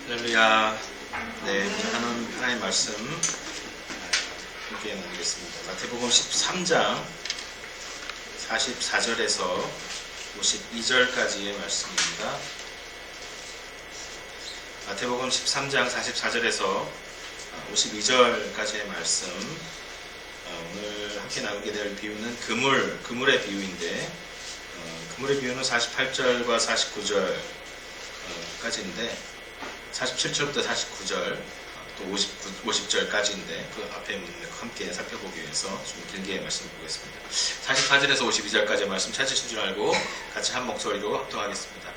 할렐루야. 네, 하나님 말씀 함께 나누겠습니다. 마태복음 13장 44절에서 52절까지의 말씀입니다. 마태복음 13장 44절에서 52절까지의 말씀. 오늘 함께 나누게 될 비유는 그물의 비유인데, 그물의 비유는 48절과 49절까지인데 47절부터 49절 또 50절까지인데 그 앞에 있는 함께 살펴보기 위해서 좀 길게 말씀을 보겠습니다. 44절에서 52절까지의 말씀 찾으신 줄 알고 같이 한 목소리로 합독하겠습니다.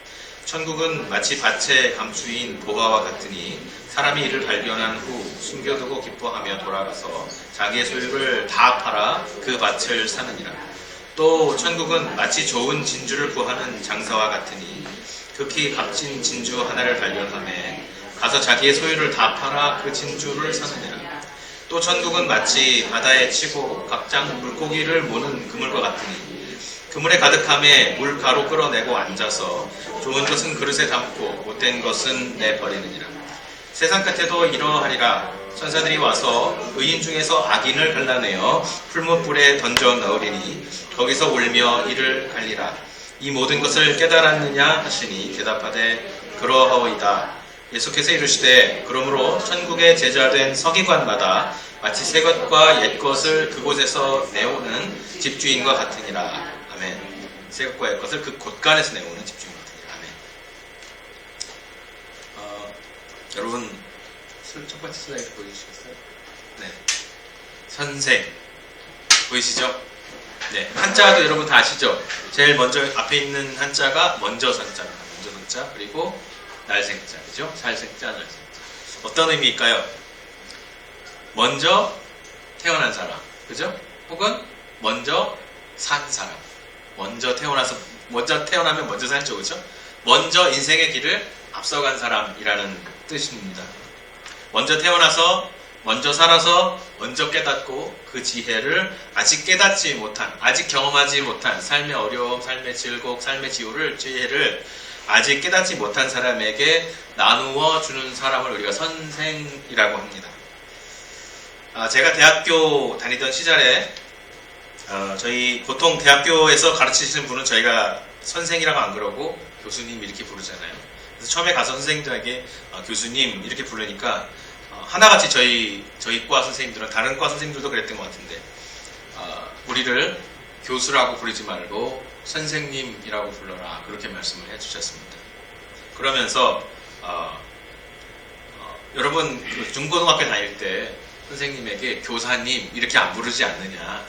천국은 마치 밭의 감추인 보화와 같으니 사람이 이를 발견한 후 숨겨두고 기뻐하며 돌아가서 자기의 소유를 다 팔아 그 밭을 사느니라. 또 천국은 마치 좋은 진주를 구하는 장사와 같으니 극히 값진 진주 하나를 발견하매 가서 자기의 소유를 다 팔아 그 진주를 사느니라. 또 천국은 마치 바다에 치고 각장 물고기를 모는 그물과 같으니 그물에 가득함에 물가로 끌어내고 앉아서 좋은 것은 그릇에 담고 못된 것은 내버리느니라. 세상 끝에도 이러하리라. 천사들이 와서 의인 중에서 악인을 갈라내어 풀무불에 던져 넣으리니 거기서 울며 이를 갈리라. 이 모든 것을 깨달았느냐 하시니 대답하되 그러하오이다. 예수께서 이르시되 그러므로 천국의 제자된 서기관마다 마치 새 것과 옛 것을 그곳에서 내오는 집주인과 같으니라. 아멘. 새 것과 옛 것을 그 곳간에서 내오는 집주인과 같으니라. 아멘. 여러분 첫 번째 슬라이드 보여주시겠어요? 네. 선생 보이시죠? 네. 한자도 여러분 다 아시죠? 제일 먼저 앞에 있는 한자가 먼저 선자입니다. 먼저 선자. 그리고 날생자, 그죠? 살생자, 날생자. 어떤 의미일까요? 먼저 태어난 사람, 그죠? 혹은 먼저 산 사람. 먼저 태어나면 먼저 살죠, 그죠? 먼저 인생의 길을 앞서간 사람이라는 뜻입니다. 먼저 태어나서, 먼저 살아서, 먼저 깨닫고 그 지혜를 아직 깨닫지 못한, 아직 경험하지 못한 삶의 어려움, 삶의 즐거움, 삶의 지혜를 아직 깨닫지 못한 사람에게 나누어 주는 사람을 우리가 선생이라고 합니다. 제가 대학교 다니던 시절에 저희 보통 대학교에서 가르치시는 분은 저희가 선생이라고 안 그러고 교수님 이렇게 부르잖아요. 그래서 처음에 가서 선생님들에게 교수님 이렇게 부르니까 하나같이 저희 과 선생님들은 다른 과 선생님들도 그랬던 것 같은데 우리를 교수라고 부르지 말고 선생님이라고 불러라 그렇게 말씀을 해주셨습니다. 그러면서 여러분 그 중고등학교 다닐 때 선생님에게 교사님 이렇게 안 부르지 않느냐.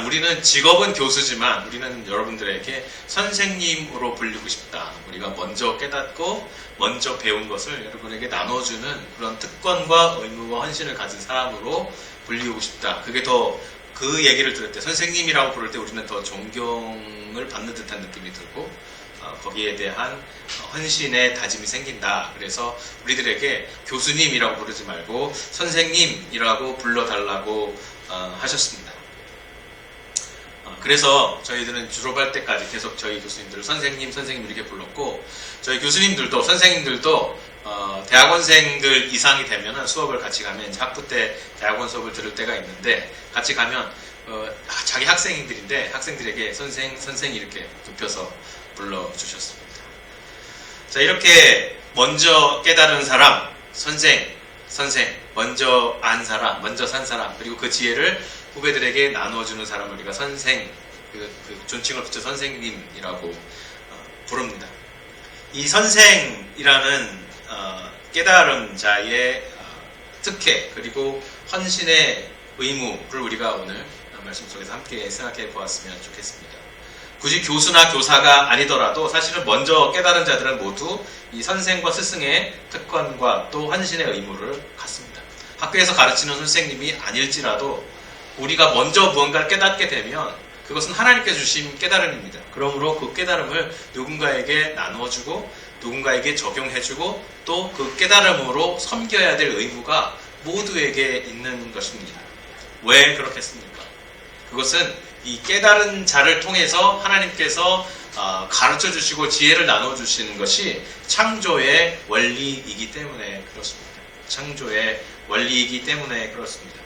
우리는 직업은 교수지만 우리는 여러분들에게 선생님으로 불리고 싶다. 우리가 먼저 깨닫고 먼저 배운 것을 여러분에게 나눠주는 그런 특권과 의무와 헌신을 가진 사람으로 불리고 싶다. 그게 더 그 얘기를 들을 때 선생님이라고 부를 때 우리는 더 존경을 받는 듯한 느낌이 들고 거기에 대한 헌신의 다짐이 생긴다. 그래서 우리들에게 교수님이라고 부르지 말고 선생님이라고 불러달라고 하셨습니다. 그래서 저희들은 졸업할 때까지 계속 저희 교수님들을 선생님 이렇게 불렀고 저희 교수님들도 선생님들도 대학원생들 이상이 되면 수업을 같이 가면 이제 학부 때 대학원 수업을 들을 때가 있는데 같이 가면 자기 학생들인데 학생들에게 선생 이렇게 좁혀서 불러주셨습니다. 자, 이렇게 먼저 깨달은 사람 선생 먼저 안 사람 먼저 산 사람 그리고 그 지혜를 후배들에게 나누어주는 사람을 우리가 선생 그 존칭을 붙여 선생님이라고 부릅니다. 이 선생이라는 깨달음자의 특혜 그리고 헌신의 의무를 우리가 오늘 말씀 속에서 함께 생각해 보았으면 좋겠습니다. 굳이 교수나 교사가 아니더라도 사실은 먼저 깨달은 자들은 모두 이 선생과 스승의 특권과 또 헌신의 의무를 갖습니다. 학교에서 가르치는 선생님이 아닐지라도 우리가 먼저 무언가를 깨닫게 되면 그것은 하나님께 주신 깨달음입니다. 그러므로 그 깨달음을 누군가에게 나누어주고 누군가에게 적용해주고 또 그 깨달음으로 섬겨야 될 의무가 모두에게 있는 것입니다. 왜 그렇겠습니까? 그것은 이 깨달은 자를 통해서 하나님께서 가르쳐 주시고 지혜를 나눠 주시는 것이 창조의 원리이기 때문에 그렇습니다. 창조의 원리이기 때문에 그렇습니다.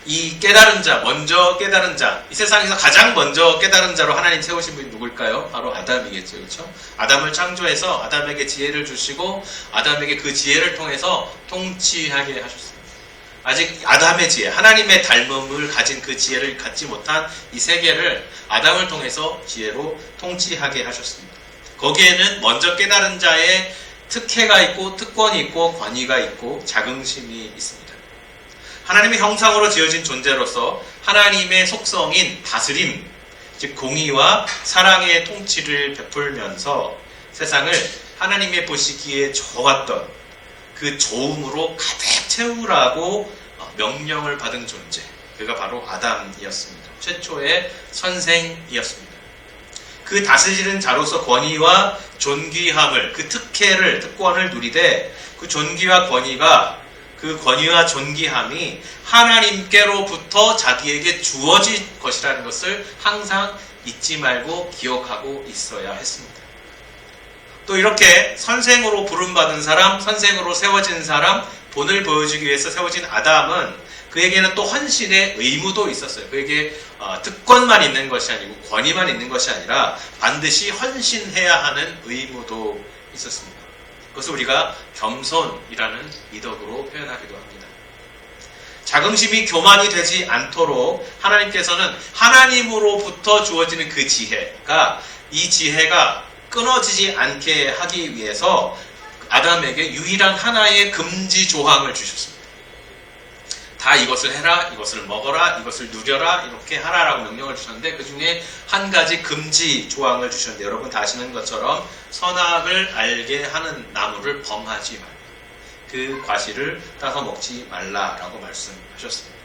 이 깨달은 자, 먼저 깨달은 자, 이 세상에서 가장 먼저 깨달은 자로 하나님 세우신 분이 누굴까요? 바로 아담이겠죠. 그렇죠? 아담을 창조해서 아담에게 지혜를 주시고 아담에게 그 지혜를 통해서 통치하게 하셨습니다. 아직 아담의 지혜, 하나님의 닮음을 가진 그 지혜를 갖지 못한 이 세계를 아담을 통해서 지혜로 통치하게 하셨습니다. 거기에는 먼저 깨달은 자의 특혜가 있고 특권이 있고 권위가 있고 자긍심이 있습니다. 하나님의 형상으로 지어진 존재로서 하나님의 속성인 다스림, 즉 공의와 사랑의 통치를 베풀면서 세상을 하나님의 보시기에 좋았던 그 좋음으로 가득 채우라고 명령을 받은 존재, 그가 바로 아담이었습니다. 최초의 선생이었습니다. 그 다스리는 자로서 권위와 존귀함을, 그 특혜를, 특권을 누리되 그 존귀와 권위가, 그 권위와 존귀함이 하나님께로부터 자기에게 주어질 것이라는 것을 항상 잊지 말고 기억하고 있어야 했습니다. 또 이렇게 선생으로 부름받은 사람, 선생으로 세워진 사람, 본을 보여주기 위해서 세워진 아담은 그에게는 또 헌신의 의무도 있었어요. 그에게 특권만 있는 것이 아니고 권위만 있는 것이 아니라 반드시 헌신해야 하는 의무도 있었습니다. 그것을 우리가 겸손이라는 미덕으로 표현하기도 합니다. 자긍심이 교만이 되지 않도록 하나님께서는 하나님으로부터 주어지는 그 지혜가, 이 지혜가 끊어지지 않게 하기 위해서 아담에게 유일한 하나의 금지 조항을 주셨습니다. 다 이것을 해라, 이것을 먹어라, 이것을 누려라, 이렇게 하라라고 명령을 주셨는데 그 중에 한 가지 금지 조항을 주셨는데 여러분 다 아시는 것처럼 선악을 알게 하는 나무를 범하지 말라. 그 과실을 따서 먹지 말라라고 말씀하셨습니다.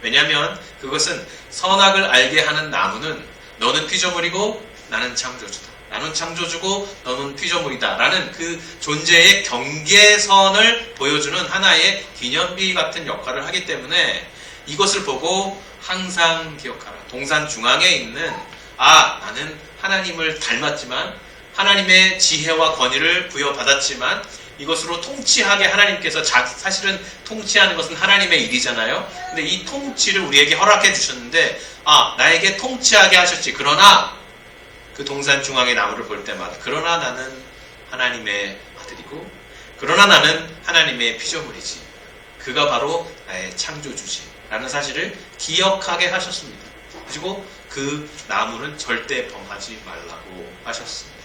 왜냐하면 그것은 선악을 알게 하는 나무는 너는 피조물이고 나는 창조주다. 나는 창조주고 너는 피조물이다 라는 그 존재의 경계선을 보여주는 하나의 기념비 같은 역할을 하기 때문에 이것을 보고 항상 기억하라. 동산 중앙에 있는 나는 하나님을 닮았지만 하나님의 지혜와 권위를 부여받았지만 이것으로 통치하게 하나님께서 사실은 통치하는 것은 하나님의 일이잖아요. 근데 이 통치를 우리에게 허락해 주셨는데 나에게 통치하게 하셨지. 그러나 그 동산 중앙의 나무를 볼 때마다 그러나 나는 하나님의 아들이고 그러나 나는 하나님의 피조물이지. 그가 바로 나의 창조주지 라는 사실을 기억하게 하셨습니다. 그리고 그 나무는 절대 범하지 말라고 하셨습니다.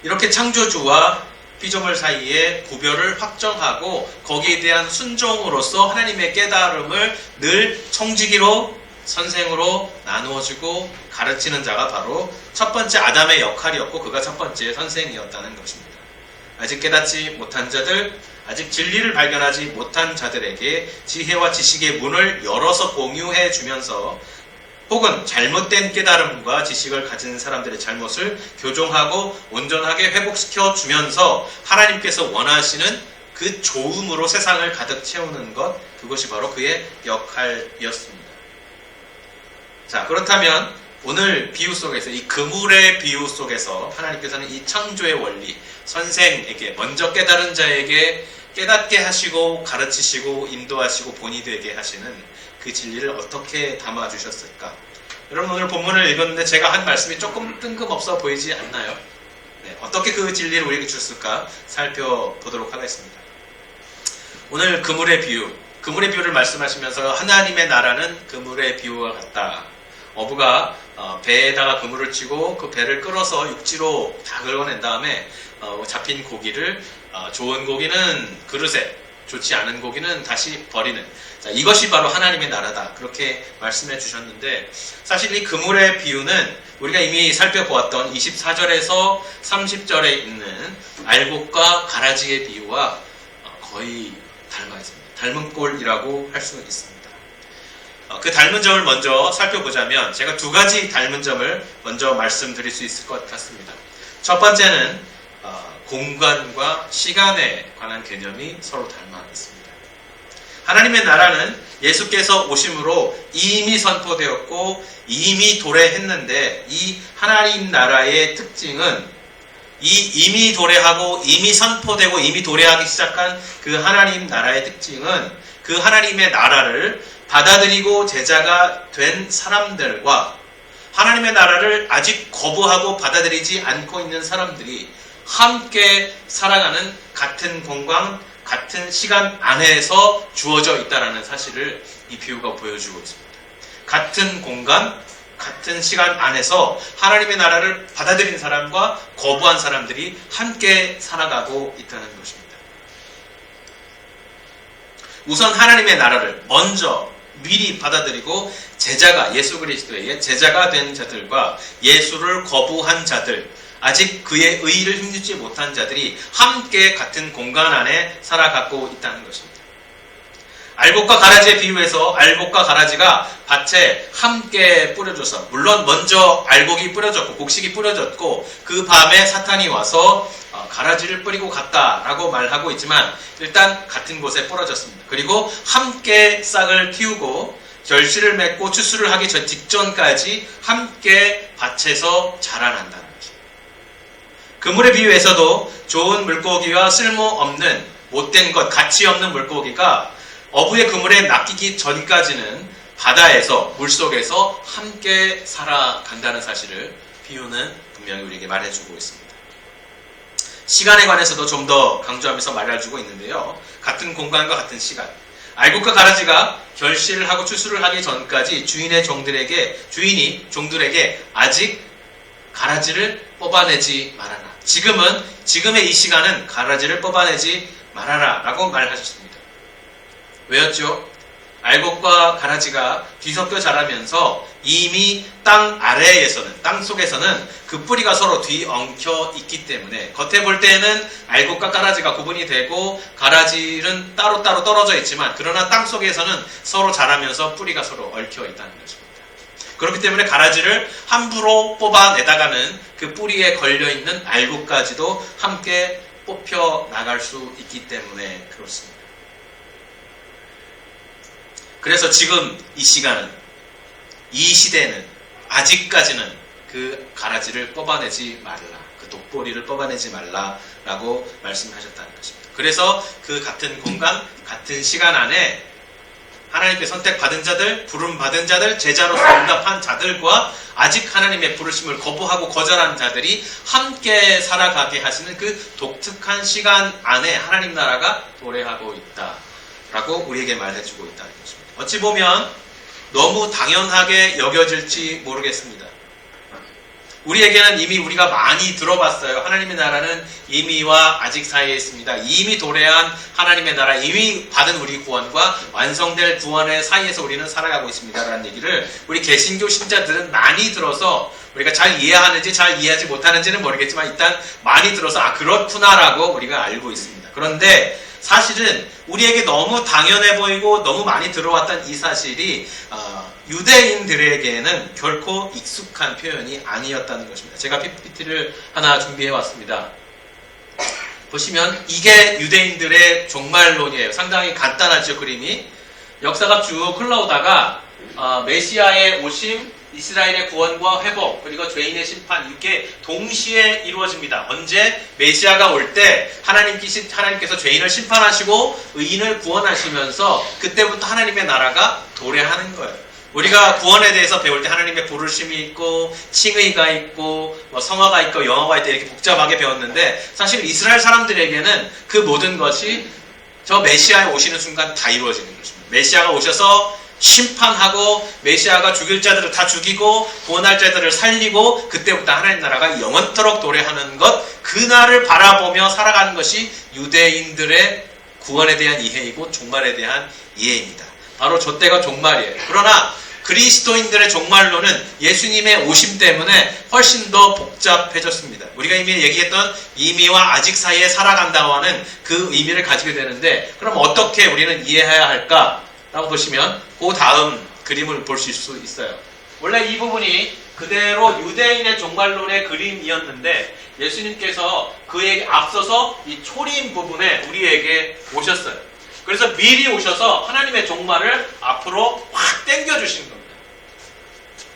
이렇게 창조주와 피조물 사이에 구별을 확정하고 거기에 대한 순종으로서 하나님의 깨달음을 늘 청지기로 선생으로 나누어주고 가르치는 자가 바로 첫 번째 아담의 역할이었고 그가 첫 번째 선생이었다는 것입니다. 아직 깨닫지 못한 자들, 아직 진리를 발견하지 못한 자들에게 지혜와 지식의 문을 열어서 공유해 주면서 혹은 잘못된 깨달음과 지식을 가진 사람들의 잘못을 교정하고 온전하게 회복시켜 주면서 하나님께서 원하시는 그 좋음으로 세상을 가득 채우는 것, 그것이 바로 그의 역할이었습니다. 자, 그렇다면 오늘 비유 속에서, 이 그물의 비유 속에서 하나님께서는 이 창조의 원리, 선생에게, 먼저 깨달은 자에게 깨닫게 하시고 가르치시고 인도하시고 본이 되게 하시는 그 진리를 어떻게 담아주셨을까? 여러분 오늘 본문을 읽었는데 제가 한 말씀이 조금 뜬금없어 보이지 않나요? 네, 어떻게 그 진리를 우리에게 주셨을까 살펴보도록 하겠습니다. 오늘 그물의 비유를 말씀하시면서 하나님의 나라는 그물의 비유와 같다. 어부가 배에다가 그물을 치고 그 배를 끌어서 육지로 다 긁어낸 다음에 잡힌 고기를 좋은 고기는 그릇에, 좋지 않은 고기는 다시 버리는, 자, 이것이 바로 하나님의 나라다. 그렇게 말씀해 주셨는데 사실 이 그물의 비유는 우리가 이미 살펴보았던 24절에서 30절에 있는 알곡과 가라지의 비유와 거의 닮아 있습니다. 닮은 꼴이라고 할 수 있습니다. 그 닮은 점을 먼저 살펴보자면 제가 두 가지 닮은 점을 먼저 말씀드릴 수 있을 것 같습니다. 첫 번째는 공간과 시간에 관한 개념이 서로 닮아 있습니다. 하나님의 나라는 예수께서 오심으로 이미 선포되었고 이미 도래했는데, 이 하나님 나라의 특징은 이미 도래하고 이미 선포되고 이미 도래하기 시작한 그 하나님 나라의 특징은 그 하나님의 나라를 받아들이고 제자가 된 사람들과 하나님의 나라를 아직 거부하고 받아들이지 않고 있는 사람들이 함께 살아가는 같은 공간, 같은 시간 안에서 주어져 있다는 사실을 이 비유가 보여주고 있습니다. 같은 공간, 같은 시간 안에서 하나님의 나라를 받아들인 사람과 거부한 사람들이 함께 살아가고 있다는 것입니다. 우선 하나님의 나라를 먼저 미리 받아들이고 제자가, 예수 그리스도의 제자가 된 자들과 예수를 거부한 자들, 아직 그의 의의를 힘주지 못한 자들이 함께 같은 공간 안에 살아가고 있다는 것입니다. 알곡과 가라지의 비유에서 알곡과 가라지가 밭에 함께 뿌려져서, 물론 먼저 알곡이 뿌려졌고 곡식이 뿌려졌고 그 밤에 사탄이 와서 가라지를 뿌리고 갔다라고 말하고 있지만 일단 같은 곳에 뿌려졌습니다. 그리고 함께 싹을 틔우고 결실을 맺고 추수를 하기 직전까지 함께 밭에서 자라난다는 것입니다. 그물의 비유에서도 좋은 물고기와 쓸모없는 못된 것, 가치 없는 물고기가 어부의 그물에 낚이기 전까지는 바다에서, 물속에서 함께 살아간다는 사실을 비유는 분명히 우리에게 말해주고 있습니다. 시간에 관해서도 좀 더 강조하면서 말해주고 있는데요. 같은 공간과 같은 시간. 알곡과 가라지가 결실을 하고 추수를 하기 전까지 주인이 종들에게 아직 가라지를 뽑아내지 말아라. 지금의 이 시간은 가라지를 뽑아내지 말아라 라고 말하셨습니다. 왜였죠? 알곡과 가라지가 뒤섞여 자라면서 이미 땅 아래에서는, 땅 속에서는 그 뿌리가 서로 뒤엉켜 있기 때문에 겉에 볼 때는 알곡과 가라지가 구분이 되고 가라지는 따로따로 떨어져 있지만, 그러나 땅 속에서는 서로 자라면서 뿌리가 서로 얽혀 있다는 것입니다. 그렇기 때문에 가라지를 함부로 뽑아내다가는 그 뿌리에 걸려있는 알곡까지도 함께 뽑혀 나갈 수 있기 때문에 그렇습니다. 그래서 지금 이 시간은, 이 시대는 아직까지는 그 가라지를 뽑아내지 말라, 그 독보리를 뽑아내지 말라라고 말씀하셨다는 것입니다. 그래서 그 같은 공간, 같은 시간 안에 하나님께 선택받은 자들, 부름받은 자들, 제자로서 응답한 자들과 아직 하나님의 부르심을 거부하고 거절한 자들이 함께 살아가게 하시는 그 독특한 시간 안에 하나님 나라가 도래하고 있다라고 우리에게 말해주고 있다는 것입니다. 어찌 보면 너무 당연하게 여겨질지 모르겠습니다. 우리에게는 이미 우리가 많이 들어봤어요. 하나님의 나라는 이미와 아직 사이에 있습니다. 이미 도래한 하나님의 나라, 이미 받은 우리 구원과 완성될 구원의 사이에서 우리는 살아가고 있습니다 라는 얘기를 우리 개신교 신자들은 많이 들어서 우리가 잘 이해하는지 잘 이해하지 못하는지는 모르겠지만 일단 많이 들어서 그렇구나 라고 우리가 알고 있습니다. 그런데 사실은 우리에게 너무 당연해 보이고 너무 많이 들어왔던 이 사실이 유대인들에게는 결코 익숙한 표현이 아니었다는 것입니다. 제가 PPT를 하나 준비해 왔습니다. 보시면 이게 유대인들의 종말론이에요. 상당히 간단하죠, 그림이. 역사가 쭉 흘러오다가 메시아의 오심, 이스라엘의 구원과 회복, 그리고 죄인의 심판, 이게 동시에 이루어집니다. 언제? 메시아가 올 때 하나님께서 죄인을 심판하시고 의인을 구원하시면서 그때부터 하나님의 나라가 도래하는 거예요. 우리가 구원에 대해서 배울 때 하나님의 부르심이 있고 칭의가 있고 성화가 있고 영화가 있고 이렇게 복잡하게 배웠는데, 사실 이스라엘 사람들에게는 그 모든 것이 저 메시아에 오시는 순간 다 이루어지는 것입니다. 메시아가 오셔서 심판하고 메시아가 죽일 자들을 다 죽이고 구원할 자들을 살리고 그때부터 하나님 나라가 영원토록 도래하는 것, 그날을 바라보며 살아가는 것이 유대인들의 구원에 대한 이해이고 종말에 대한 이해입니다. 바로 저 때가 종말이에요. 그러나 그리스도인들의 종말론은 예수님의 오심 때문에 훨씬 더 복잡해졌습니다. 우리가 이미 얘기했던 이미와 아직 사이에 살아간다고 하는 그 의미를 가지게 되는데, 그럼 어떻게 우리는 이해해야 할까? 라고 보시면 그 다음 그림을 볼 수 있어요. 원래 이 부분이 그대로 유대인의 종말론의 그림이었는데 예수님께서 그에게 앞서서 이 초림 부분에 우리에게 오셨어요. 그래서 미리 오셔서 하나님의 종말을 앞으로 확 당겨주시는 겁니다.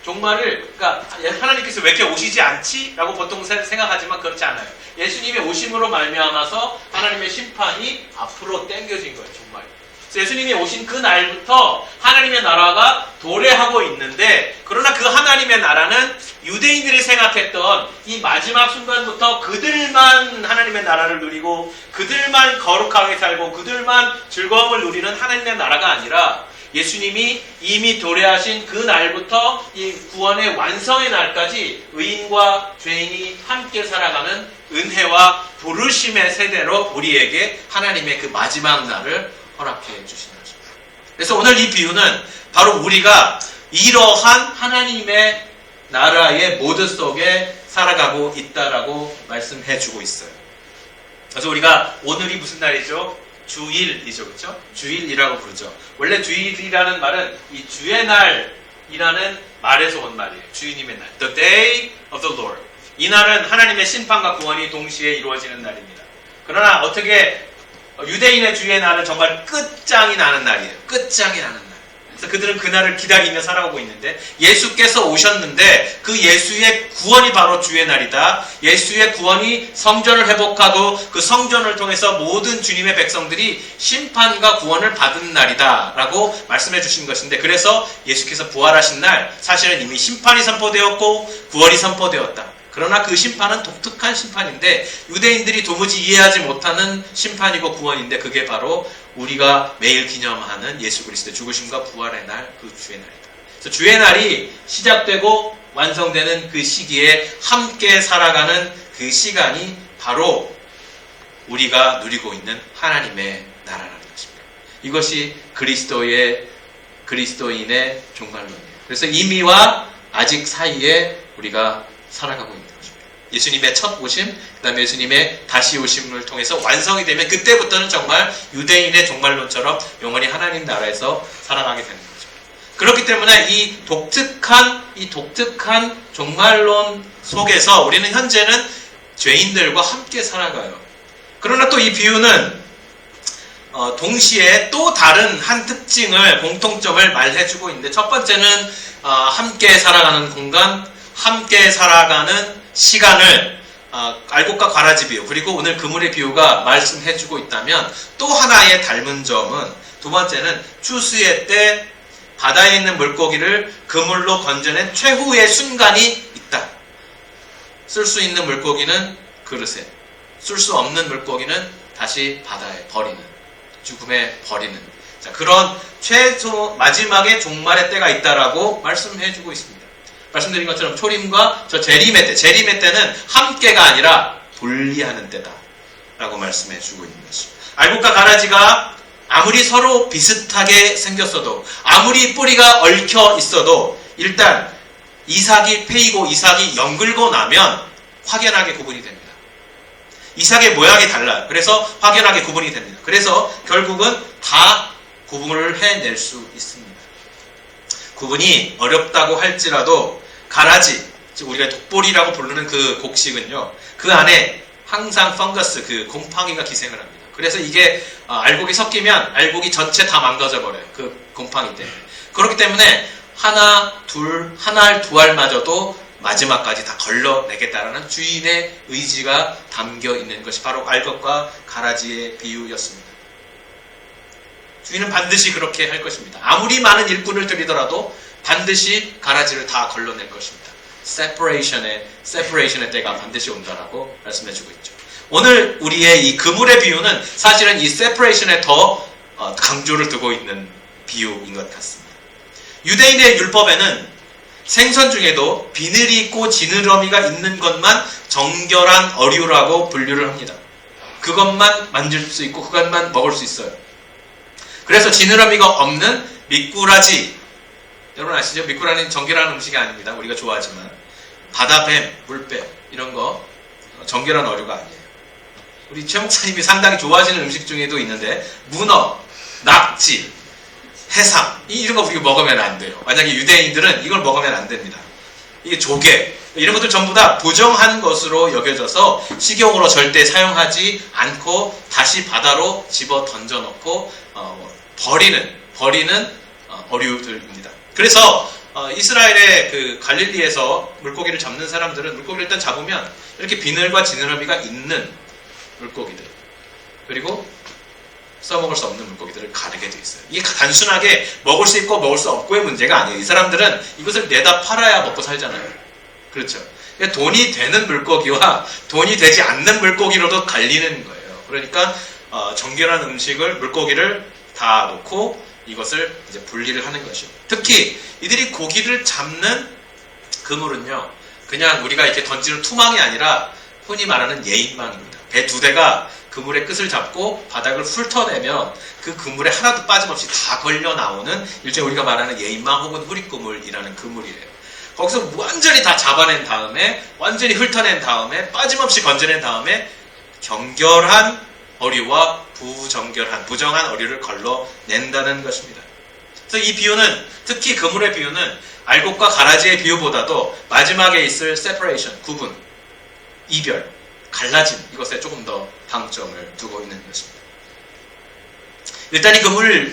종말을, 그러니까 하나님께서 왜 이렇게 오시지 않지? 라고 보통 생각하지만 그렇지 않아요. 예수님의 오심으로 말미암아서 하나님의 심판이 앞으로 당겨진 거예요, 종말이. 그래서 예수님이 오신 그 날부터 하나님의 나라가 도래하고 있는데, 그러나 그 하나님의 나라는 유대인들이 생각했던 이 마지막 순간부터 그들만 하나님의 나라를 누리고 그들만 거룩하게 살고 그들만 즐거움을 누리는 하나님의 나라가 아니라 예수님이 이미 도래하신 그 날부터 이 구원의 완성의 날까지 의인과 죄인이 함께 살아가는 은혜와 부르심의 세대로 우리에게 하나님의 그 마지막 날을 허락해 주신 것입니다. 그래서 오늘 이 비유는 바로 우리가 이러한 하나님의 나라의 모드 속에 살아가고 있다라고 말씀해 주고 있어요. 그래서 우리가 오늘이 무슨 날이죠? 주일이죠. 그렇죠? 주일이라고 부르죠. 원래 주일이라는 말은 이 주의 날이라는 말에서 온 말이에요. 주님의 날. The day of the Lord. 이 날은 하나님의 심판과 구원이 동시에 이루어지는 날입니다. 그러나 어떻게 유대인의 주의 날은 정말 끝장이 나는 날이에요. 끝장이 나는 날. 그래서 그들은 그 날을 기다리며 살아오고 있는데 예수께서 오셨는데 그 예수의 구원이 바로 주의 날이다. 예수의 구원이 성전을 회복하고 그 성전을 통해서 모든 주님의 백성들이 심판과 구원을 받은 날이다 라고 말씀해 주신 것인데, 그래서 예수께서 부활하신 날 사실은 이미 심판이 선포되었고 구원이 선포되었다. 그러나 그 심판은 독특한 심판인데 유대인들이 도무지 이해하지 못하는 심판이고 구원인데, 그게 바로 우리가 매일 기념하는 예수 그리스도의 죽으심과 부활의 날, 그 주의 날이다. 그래서 주의 날이 시작되고 완성되는 그 시기에 함께 살아가는 그 시간이 바로 우리가 누리고 있는 하나님의 나라라는 것입니다. 이것이 그리스도인의 종말론이에요. 그래서 이미와 아직 사이에 우리가 살아가고 있는 것입니다. 예수님의 첫 오심, 그 다음에 예수님의 다시 오심을 통해서 완성이 되면 그때부터는 정말 유대인의 종말론처럼 영원히 하나님 나라에서 살아가게 되는 거죠. 그렇기 때문에 이 독특한 종말론 속에서 우리는 현재는 죄인들과 함께 살아가요. 그러나 또 이 비유는 동시에 또 다른 한 특징을, 공통점을 말해주고 있는데, 첫 번째는 함께 살아가는 공간, 함께 살아가는 시간을 알곡과 가라지 비유, 그리고 오늘 그물의 비유가 말씀해주고 있다면, 또 하나의 닮은 점은 두 번째는 추수의 때 바다에 있는 물고기를 그물로 건져낸 최후의 순간이 있다. 쓸 수 있는 물고기는 그릇에, 쓸 수 없는 물고기는 다시 바다에 버리는, 죽음에 버리는, 자, 그런 마지막에 종말의 때가 있다라고 말씀해주고 있습니다. 말씀드린 것처럼 초림과 저 재림의 때는 함께가 아니라 분리하는 때다 라고 말씀해 주고 있는 것입니다. 알곡과 가라지가 아무리 서로 비슷하게 생겼어도, 아무리 뿌리가 얽혀 있어도 일단 이삭이 패이고 이삭이 연글고 나면 확연하게 구분이 됩니다. 이삭의 모양이 달라요. 그래서 확연하게 구분이 됩니다. 그래서 결국은 다 구분을 해낼 수 있습니다. 구분이 어렵다고 할지라도 가라지, 즉 우리가 독보리라고 부르는 그 곡식은요, 그 안에 항상 펑거스, 그 곰팡이가 기생을 합니다. 그래서 이게 알곡이 섞이면 알곡이 전체 다 망가져 버려요. 그 곰팡이 때문에. 그렇기 때문에 한 알, 두 알마저도 마지막까지 다 걸러내겠다라는 주인의 의지가 담겨 있는 것이 바로 알곡과 가라지의 비유였습니다. 주인은 반드시 그렇게 할 것입니다. 아무리 많은 일꾼을 들이더라도 반드시 가라지를 다 걸러낼 것입니다. separation의 때가 반드시 온다라고 말씀해주고 있죠. 오늘 우리의 이 그물의 비유는 사실은 이 separation에 더 강조를 두고 있는 비유인 것 같습니다. 유대인의 율법에는 생선 중에도 비늘이 있고 지느러미가 있는 것만 정결한 어류라고 분류를 합니다. 그것만 만질 수 있고 그것만 먹을 수 있어요. 그래서 지느러미가 없는 미꾸라지, 여러분 아시죠? 미꾸라지는 정결한 음식이 아닙니다. 우리가 좋아하지만 바다뱀, 물뱀 이런 거 정결한 어류가 아니에요. 우리 최 목사님이 상당히 좋아하시는 음식 중에도 있는데 문어, 낙지, 해삼 이런 거 우리가 먹으면 안 돼요. 만약에 유대인들은 이걸 먹으면 안 됩니다. 이게 조개 이런 것들 전부 다 부정한 것으로 여겨져서 식용으로 절대 사용하지 않고 다시 바다로 집어 던져놓고 버리는 어류들입니다. 그래서 이스라엘의 그 갈릴리에서 물고기를 잡는 사람들은 물고기를 일단 잡으면 이렇게 비늘과 지느러미가 있는 물고기들 그리고 써먹을 수 없는 물고기들을 가르게 돼 있어요. 이게 단순하게 먹을 수 있고 먹을 수 없고의 문제가 아니에요. 이 사람들은 이것을 내다 팔아야 먹고 살잖아요. 그렇죠. 돈이 되는 물고기와 돈이 되지 않는 물고기로도 갈리는 거예요. 그러니까 정결한 음식을 물고기를 다 놓고 이것을 이제 분리를 하는 것이죠. 특히 이들이 고기를 잡는 그물은요, 그냥 우리가 이렇게 던지는 투망이 아니라 흔히 말하는 예인망입니다. 배 두 대가 그물의 끝을 잡고 바닥을 훑어내면 그 그물에 하나도 빠짐없이 다 걸려 나오는 일종의 우리가 말하는 예인망 혹은 후리그물이라는 그물이에요. 거기서 완전히 다 잡아낸 다음에 완전히 훑어낸 다음에 빠짐없이 건져낸 다음에 정결한 어류와 부정한 어류를 걸러낸다는 것입니다. 그래서 이 비유는 특히 그물의 비유는 알곡과 가라지의 비유보다도 마지막에 있을 separation, 구분, 이별, 갈라짐 이것에 조금 더 방점을 두고 있는 것입니다. 일단 이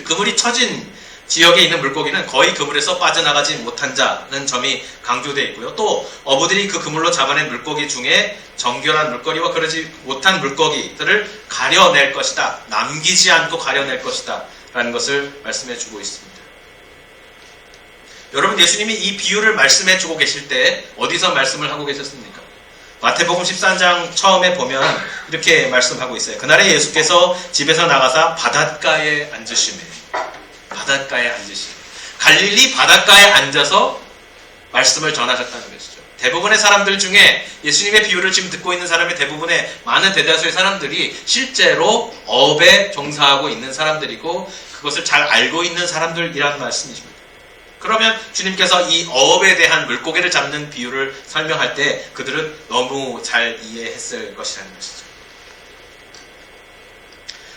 그물이 처진 지역에 있는 물고기는 거의 그물에서 빠져나가지 못한 자는 점이 강조되어 있고요. 또 어부들이 그 그물로 잡아낸 물고기 중에 정결한 물거리와 그러지 못한 물고기들을 가려낼 것이다. 남기지 않고 가려낼 것이다. 라는 것을 말씀해 주고 있습니다. 여러분, 예수님이 이 비유를 말씀해 주고 계실 때 어디서 말씀을 하고 계셨습니까? 마태복음 13장 처음에 보면 이렇게 말씀하고 있어요. 그날에 예수께서 집에서 나가사 바닷가에 앉으시매. 갈릴리 바닷가에 앉아서 말씀을 전하셨다는 것이죠. 대부분의 사람들 중에 예수님의 비유를 지금 듣고 있는 사람의 대부분의 많은 대다수의 사람들이 실제로 어업에 종사하고 있는 사람들이고 그것을 잘 알고 있는 사람들이라는 말씀이십니다. 그러면 주님께서 이 어업에 대한 물고기를 잡는 비유를 설명할 때 그들은 너무 잘 이해했을 것이라는 것이죠.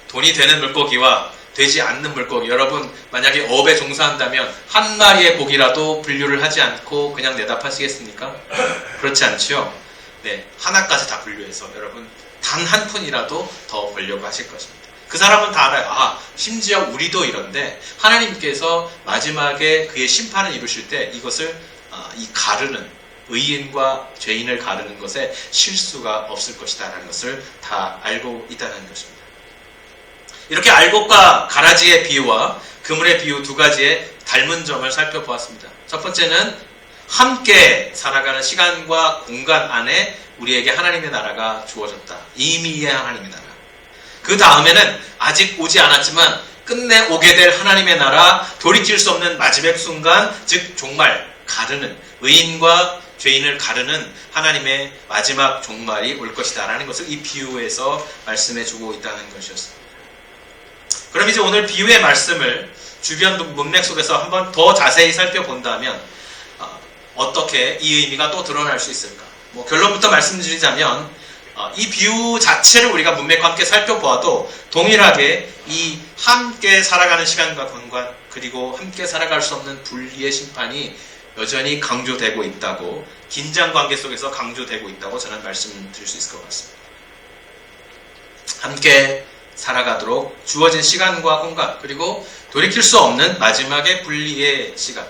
돈이 되는 물고기와 되지 않는 물고기, 여러분 만약에 어업에 종사한다면 한 마리의 고기라도 분류를 하지 않고 그냥 내다 파시겠습니까? 그렇지 않죠? 네, 하나까지 다 분류해서 여러분 단 한 푼이라도 더 벌려고 하실 것입니다. 그 사람은 다 알아요. 심지어 우리도 이런데 하나님께서 마지막에 그의 심판을 이루실 때 이것을 이 가르는 의인과 죄인을 가르는 것에 실수가 없을 것이다 라는 것을 다 알고 있다는 것입니다. 이렇게 알곡과 가라지의 비유와 그물의 비유 두 가지의 닮은 점을 살펴보았습니다. 첫 번째는 함께 살아가는 시간과 공간 안에 우리에게 하나님의 나라가 주어졌다. 이미의 하나님의 나라. 그 다음에는 아직 오지 않았지만 끝내 오게 될 하나님의 나라, 돌이킬 수 없는 마지막 순간, 즉 종말, 가르는, 의인과 죄인을 가르는 하나님의 마지막 종말이 올 것이다 라는 것을 이 비유에서 말씀해주고 있다는 것이었습니다. 그럼 이제 오늘 비유의 말씀을 주변 문맥 속에서 한번 더 자세히 살펴본다면 어떻게 이 의미가 또 드러날 수 있을까? 결론부터 말씀드리자면 이 비유 자체를 우리가 문맥과 함께 살펴보아도 동일하게 이 함께 살아가는 시간과 공간 그리고 함께 살아갈 수 없는 분리의 심판이 여전히 강조되고 있다고, 긴장관계 속에서 강조되고 있다고 저는 말씀드릴 수 있을 것 같습니다. 함께 살아가도록 주어진 시간과 공간 그리고 돌이킬 수 없는 마지막의 분리의 시간,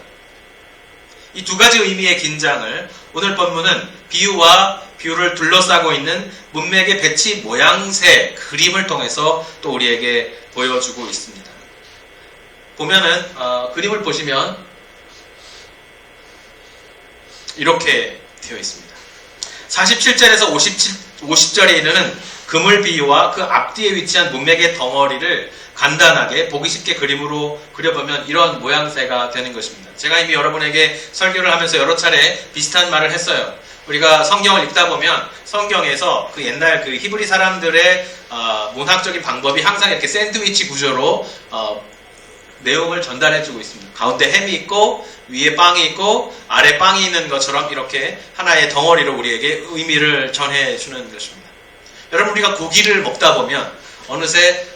이 두 가지 의미의 긴장을 오늘 본문은 비유와 비유를 둘러싸고 있는 문맥의 배치 모양새 그림을 통해서 또 우리에게 보여주고 있습니다. 보면은 그림을 보시면 이렇게 되어 있습니다. 47절에서 50절에 이르는 그물 비유와 그 앞뒤에 위치한 문맥의 덩어리를 간단하게 보기 쉽게 그림으로 그려보면 이런 모양새가 되는 것입니다. 제가 이미 여러분에게 설교를 하면서 여러 차례 비슷한 말을 했어요. 우리가 성경을 읽다 보면 성경에서 그 옛날 그 히브리 사람들의 문학적인 방법이 항상 이렇게 샌드위치 구조로 내용을 전달해주고 있습니다. 가운데 햄이 있고 위에 빵이 있고 아래 빵이 있는 것처럼 이렇게 하나의 덩어리로 우리에게 의미를 전해주는 것입니다. 여러분, 우리가 고기를 먹다 보면 어느새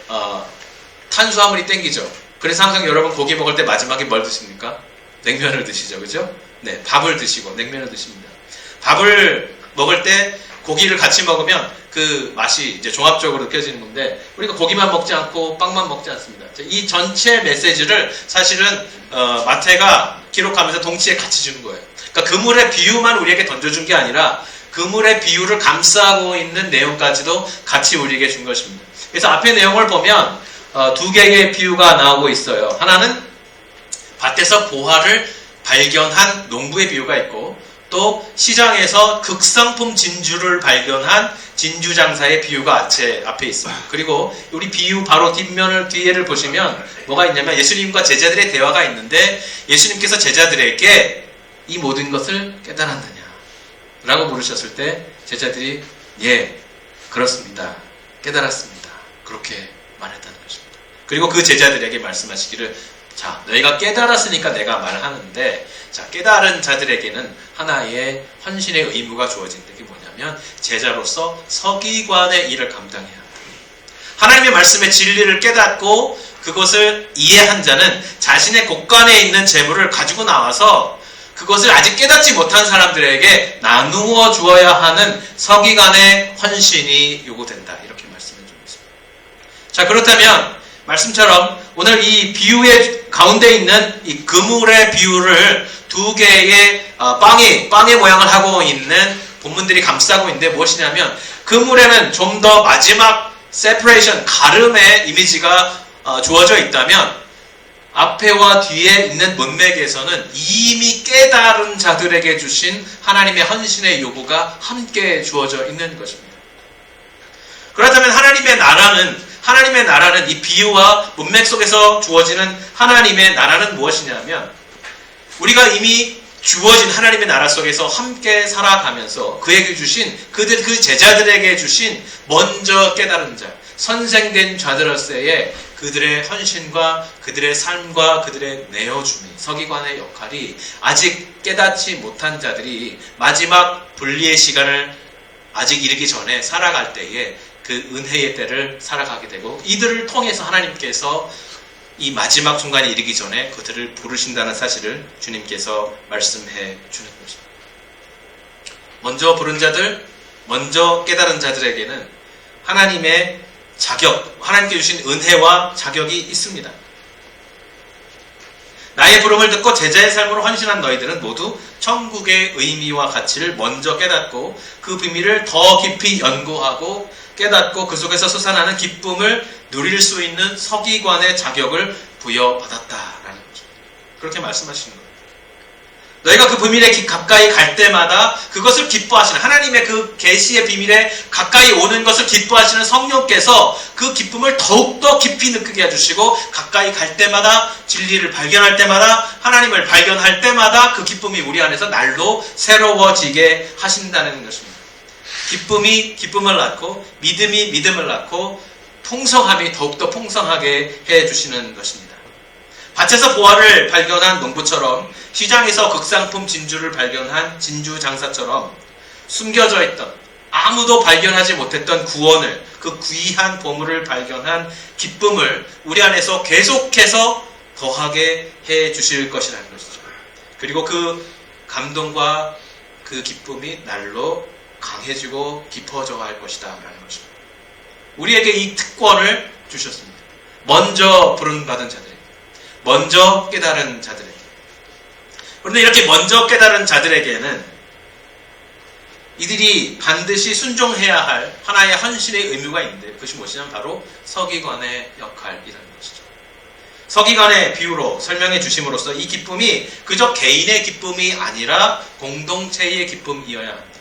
탄수화물이 땡기죠. 그래서 항상 여러분 고기 먹을 때 마지막에 뭘 드십니까? 냉면을 드시죠, 그죠? 네, 밥을 드시고 냉면을 드십니다. 밥을 먹을 때 고기를 같이 먹으면 그 맛이 이제 종합적으로 느껴지는 건데 우리가 고기만 먹지 않고 빵만 먹지 않습니다. 이 전체 메시지를 사실은 마태가 기록하면서 동시에 같이 주는 거예요. 그러니까 그물의 비유만 우리에게 던져준 게 아니라 그물의 비유를 감싸고 있는 내용까지도 같이 우리에게 준 것입니다. 그래서 앞의 내용을 보면 두 개의 비유가 나오고 있어요. 하나는 밭에서 보화를 발견한 농부의 비유가 있고 또 시장에서 극상품 진주를 발견한 진주 장사의 비유가 앞에 있어요. 그리고 우리 비유 바로 뒤에를 보시면 뭐가 있냐면 예수님과 제자들의 대화가 있는데 예수님께서 제자들에게 이 모든 것을 깨달았느냐 라고 물으셨을 때 제자들이 예, 그렇습니다. 깨달았습니다. 그렇게 말했다는 것입니다. 그리고 그 제자들에게 말씀하시기를 자, 너희가 깨달았으니까 내가 말하는데 자, 깨달은 자들에게는 하나의 헌신의 의무가 주어진다. 이게 뭐냐면 제자로서 서기관의 일을 감당해야 합니다. 하나님의 말씀의 진리를 깨닫고 그것을 이해한 자는 자신의 곳간에 있는 재물을 가지고 나와서 그것을 아직 깨닫지 못한 사람들에게 나누어 주어야 하는 서기관의 헌신이 요구된다. 이렇게 말씀해 주고 있습니다. 자, 그렇다면 말씀처럼 오늘 이 비유의 가운데 있는 이 그물의 비유를 두 개의 빵의 모양을 하고 있는 본문들이 감싸고 있는데 무엇이냐면 그물에는 좀 더 마지막 세퍼레이션, 가름의 이미지가 주어져 있다면 앞에와 뒤에 있는 문맥에서는 이미 깨달은 자들에게 주신 하나님의 헌신의 요구가 함께 주어져 있는 것입니다. 그렇다면 하나님의 나라는 이 비유와 문맥 속에서 주어지는 하나님의 나라는 무엇이냐면 우리가 이미 주어진 하나님의 나라 속에서 함께 살아가면서 그에게 주신 그 제자들에게 주신 먼저 깨달은 자, 선생된 자들로서의 그들의 헌신과 그들의 삶과 그들의 내어주미, 서기관의 역할이 아직 깨닫지 못한 자들이 마지막 분리의 시간을 아직 이르기 전에 살아갈 때에 그 은혜의 때를 살아가게 되고 이들을 통해서 하나님께서 이 마지막 순간이 이르기 전에 그들을 부르신다는 사실을 주님께서 말씀해 주는 것입니다. 먼저 부른 자들, 먼저 깨달은 자들에게는 하나님의 자격, 하나님께 주신 은혜와 자격이 있습니다. 나의 부름을 듣고 제자의 삶으로 헌신한 너희들은 모두 천국의 의미와 가치를 먼저 깨닫고 그 비밀을 더 깊이 연구하고 깨닫고 그 속에서 솟아나는 기쁨을 누릴 수 있는 서기관의 자격을 부여받았다라는 거죠. 그렇게 말씀하시는 거예요. 너희가 그 비밀에 가까이 갈 때마다 그것을 기뻐하시는 하나님의 그 계시의 비밀에 가까이 오는 것을 기뻐하시는 성령께서 그 기쁨을 더욱더 깊이 느끼게 해주시고 가까이 갈 때마다 진리를 발견할 때마다 하나님을 발견할 때마다 그 기쁨이 우리 안에서 날로 새로워지게 하신다는 것입니다. 기쁨이 기쁨을 낳고 믿음이 믿음을 낳고 풍성함이 더욱더 풍성하게 해주시는 것입니다. 밭에서 보화를 발견한 농부처럼 시장에서 극상품 진주를 발견한 진주 장사처럼 숨겨져 있던 아무도 발견하지 못했던 구원을 그 귀한 보물을 발견한 기쁨을 우리 안에서 계속해서 더하게 해주실 것이라는 것이죠. 그리고 그 감동과 그 기쁨이 날로 강해지고 깊어져 갈 것이다 라는 것입니다. 우리에게 이 특권을 주셨습니다. 먼저 부름받은 자들에게, 먼저 깨달은 자들에게. 그런데 이렇게 먼저 깨달은 자들에게는 이들이 반드시 순종해야 할 하나의 헌신의 의무가 있는데 그것이 무엇이냐면 바로 서기관의 역할이라는 것이죠. 서기관의 비유로 설명해 주심으로써 이 기쁨이 그저 개인의 기쁨이 아니라 공동체의 기쁨이어야 합니다.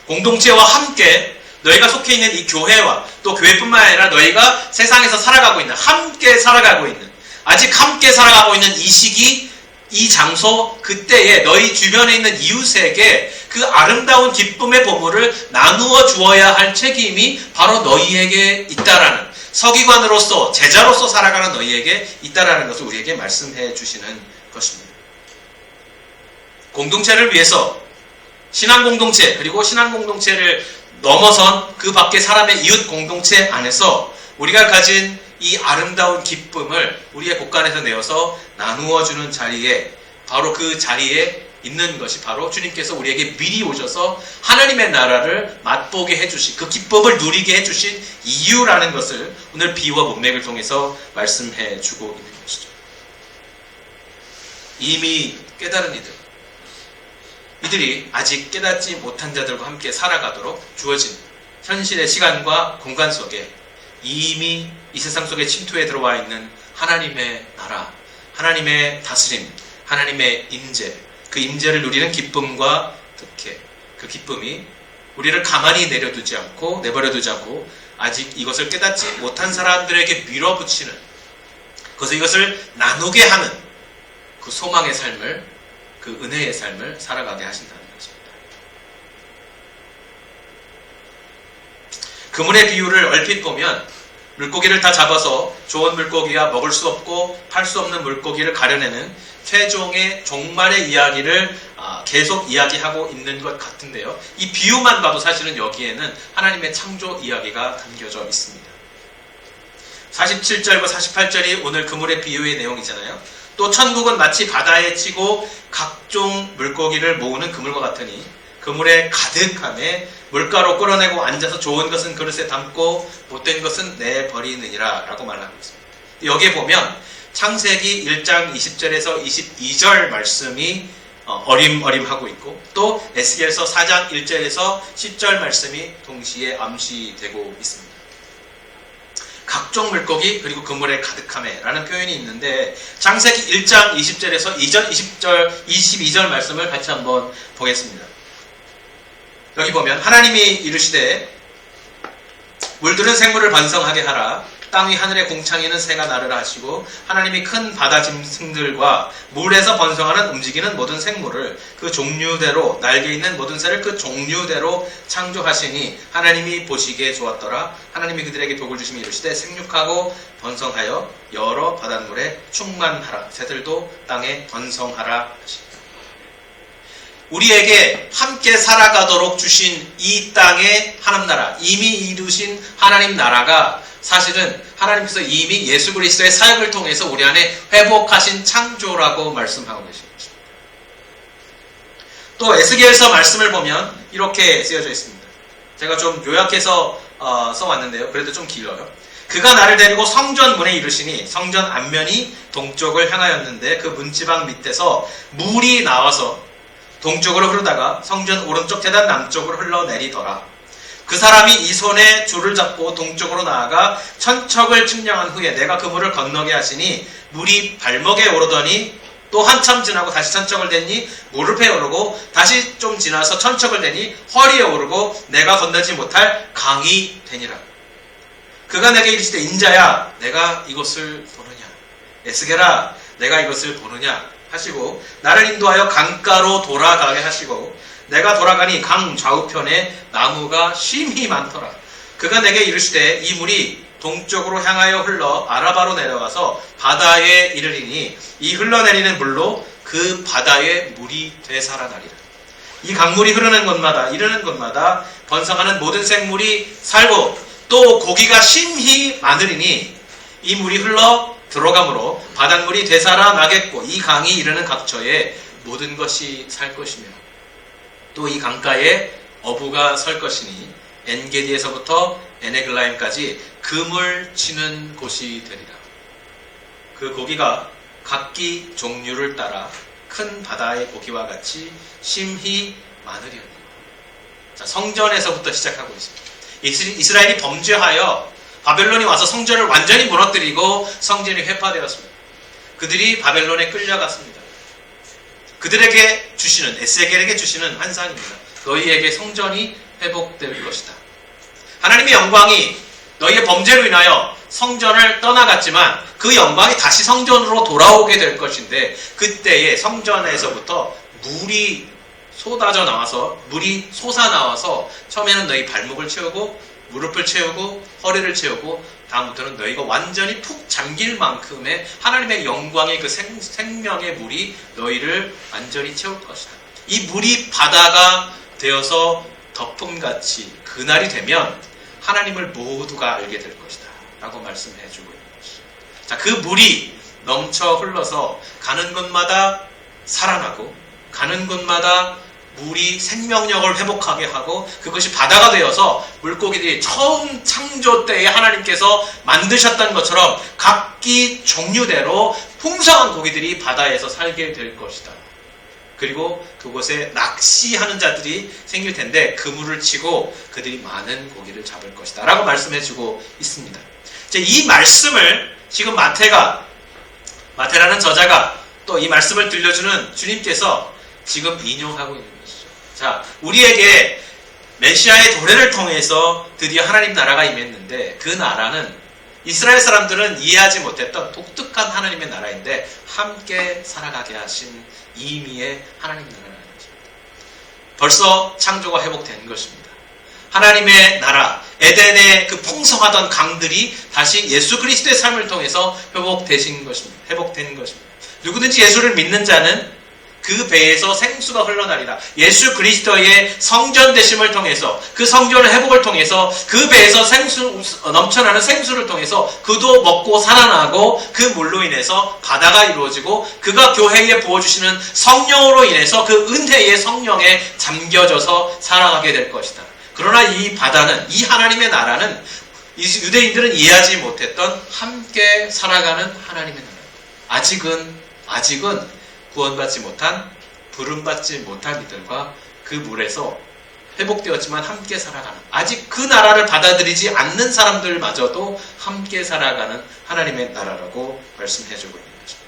공동체와 함께 너희가 속해 있는 이 교회와 또 교회뿐만 아니라 너희가 세상에서 살아가고 있는, 함께 살아가고 있는, 아직 함께 살아가고 있는 이 시기, 이 장소, 그때에 너희 주변에 있는 이웃에게 그 아름다운 기쁨의 보물을 나누어 주어야 할 책임이 바로 너희에게 있다라는, 서기관으로서 제자로서 살아가는 너희에게 있다라는 것을 우리에게 말씀해 주시는 것입니다. 공동체를 위해서 신앙 공동체, 그리고 신앙 공동체를 넘어선 그 밖의 사람의 이웃 공동체 안에서 우리가 가진 이 아름다운 기쁨을 우리의 곳간에서 내어서 나누어 주는 자리에 바로 그 자리에 있는 것이 바로 주님께서 우리에게 미리 오셔서 하나님의 나라를 맛보게 해주신, 그 기법을 누리게 해주신 이유라는 것을 오늘 비유와 문맥을 통해서 말씀해 주고 있는 것이죠. 이미 깨달은 이들이 아직 깨닫지 못한 자들과 함께 살아가도록 주어진 현실의 시간과 공간 속에 이미 이 세상 속에 침투해 들어와 있는 하나님의 나라, 하나님의 다스림, 하나님의 임재, 그 임재를 누리는 기쁨과 득회, 그 기쁨이 우리를 가만히 내버려두지 않고 아직 이것을 깨닫지 못한 사람들에게 밀어붙이는, 그래서 이것을 나누게 하는 그 소망의 삶을, 그 은혜의 삶을 살아가게 하신다는 것입니다. 그물의 비유를 얼핏 보면 물고기를 다 잡아서 좋은 물고기와 먹을 수 없고 팔 수 없는 물고기를 가려내는 최종의 종말의 이야기를 계속 이야기하고 있는 것 같은데요. 이 비유만 봐도 사실은 여기에는 하나님의 창조 이야기가 담겨져 있습니다. 47절과 48절이 오늘 그물의 비유의 내용이잖아요. 또 천국은 마치 바다에 치고 각종 물고기를 모으는 그물과 같으니 그물에 가득함에 물가로 끌어내고 앉아서 좋은 것은 그릇에 담고 못된 것은 내버리느니라 라고 말하고 있습니다. 여기에 보면 창세기 1장 20절에서 22절 말씀이 어림어림하고 있고, 또 에스겔서 4장 1절에서 10절 말씀이 동시에 암시되고 있습니다. 각종 물고기 그리고 그물에 가득함에 라는 표현이 있는데, 창세기 1장 20절에서 22절 말씀을 같이 한번 보겠습니다. 여기 보면 하나님이 이르시되 물들은 생물을 번성하게 하라. 땅 위 하늘의 공창에는 새가 나르라 하시고, 하나님이 큰 바다 짐승들과 물에서 번성하는 움직이는 모든 생물을 그 종류대로, 날개 있는 모든 새를 그 종류대로 창조하시니 하나님이 보시기에 좋았더라. 하나님이 그들에게 복을 주시며 이르시되 생육하고 번성하여 여러 바닷물에 충만하라. 새들도 땅에 번성하라 하시니, 우리에게 함께 살아가도록 주신 이 땅의 하나님 나라, 이미 이루신 하나님 나라가 사실은 하나님께서 이미 예수 그리스도의 사역을 통해서 우리 안에 회복하신 창조라고 말씀하고 계신 것입니다. 또 에스겔서 말씀을 보면 이렇게 쓰여져 있습니다. 제가 좀 요약해서 써왔는데요. 그래도 좀 길어요. 그가 나를 데리고 성전 문에 이르시니 성전 앞면이 동쪽을 향하였는데 그 문지방 밑에서 물이 나와서 동쪽으로 흐르다가 성전 오른쪽 제단 남쪽으로 흘러내리더라. 그 사람이 이 손에 줄을 잡고 동쪽으로 나아가 천척을 측량한 후에 내가 그 물을 건너게 하시니 물이 발목에 오르더니 또 한참 지나고 다시 천척을 댔니 무릎에 오르고 다시 좀 지나서 천척을 댔니 허리에 오르고 내가 건너지 못할 강이 되니라. 그가 내게 이르시되 인자야 내가 이것을 보느냐, 에스겔아 내가 이것을 보느냐 하시고 나를 인도하여 강가로 돌아가게 하시고 내가 돌아가니 강 좌우편에 나무가 심히 많더라. 그가 내게 이르시되 이 물이 동쪽으로 향하여 흘러 아라바로 내려가서 바다에 이르리니 이 흘러내리는 물로 그 바다의 물이 되살아나리라. 이 강물이 흐르는 곳마다 이르는 곳마다 번성하는 모든 생물이 살고 또 고기가 심히 많으리니 이 물이 흘러 들어가므로 바닷물이 되살아나겠고 이 강이 이르는 각처에 모든 것이 살 것이며 또 이 강가에 어부가 설 것이니 엔게디에서부터 에네글라임까지 금을 치는 곳이 되리라. 그 고기가 각기 종류를 따라 큰 바다의 고기와 같이 심히 많으리니. 자, 성전에서부터 시작하고 있습니다. 이스라엘이 범죄하여 바벨론이 와서 성전을 완전히 무너뜨리고 성전이 회파되었습니다. 그들이 바벨론에 끌려갔습니다. 그들에게 주시는, 에스겔에게 주시는 환상입니다. 너희에게 성전이 회복될 것이다. 하나님의 영광이 너희의 범죄로 인하여 성전을 떠나갔지만 그 영광이 다시 성전으로 돌아오게 될 것인데, 그때에 성전에서부터 물이 쏟아져 나와서, 물이 솟아나와서 처음에는 너희 발목을 채우고 무릎을 채우고 허리를 채우고 다음부터는 너희가 완전히 푹 잠길 만큼의 하나님의 영광의 그 생명의 물이 너희를 완전히 채울 것이다. 이 물이 바다가 되어서 덮음같이 그날이 되면 하나님을 모두가 알게 될 것이다 라고 말씀해 주고 있는 것이죠. 자, 그 물이 넘쳐 흘러서 가는 곳마다 살아나고 가는 곳마다 물이 생명력을 회복하게 하고 그것이 바다가 되어서 물고기들이 처음 창조 때에 하나님께서 만드셨던 것처럼 각기 종류대로 풍성한 고기들이 바다에서 살게 될 것이다. 그리고 그곳에 낚시하는 자들이 생길 텐데 그물을 치고 그들이 많은 고기를 잡을 것이다 라고 말씀해주고 있습니다. 이 말씀을 지금 마태라는 저자가 또 이 말씀을 들려주는 주님께서 지금 인용하고 있는 것이죠. 자, 우리에게 메시아의 도래를 통해서 드디어 하나님 나라가 임했는데 그 나라는 이스라엘 사람들은 이해하지 못했던 독특한 하나님의 나라인데 함께 살아가게 하신 이미의 하나님 나라라는 것입니다. 벌써 창조가 회복된 것입니다. 하나님의 나라, 에덴의 그 풍성하던 강들이 다시 예수 그리스도의 삶을 통해서 회복된 것입니다. 누구든지 예수를 믿는 자는 그 배에서 생수가 흘러나리라. 예수 그리스도의 성전 되심을 통해서 그 성전의 회복을 통해서 그 배에서 넘쳐나는 생수를 통해서 그도 먹고 살아나고 그 물로 인해서 바다가 이루어지고 그가 교회에 부어주시는 성령으로 인해서 그 은혜의 성령에 잠겨져서 살아가게 될 것이다. 그러나 이 바다는, 이 하나님의 나라는 유대인들은 이해하지 못했던 함께 살아가는 하나님의 나라. 아직은 구원받지 못한, 부름받지 못한 이들과 그 물에서 회복되었지만 함께 살아가는, 아직 그 나라를 받아들이지 않는 사람들마저도 함께 살아가는 하나님의 나라라고 말씀해주고 있는 것입니다.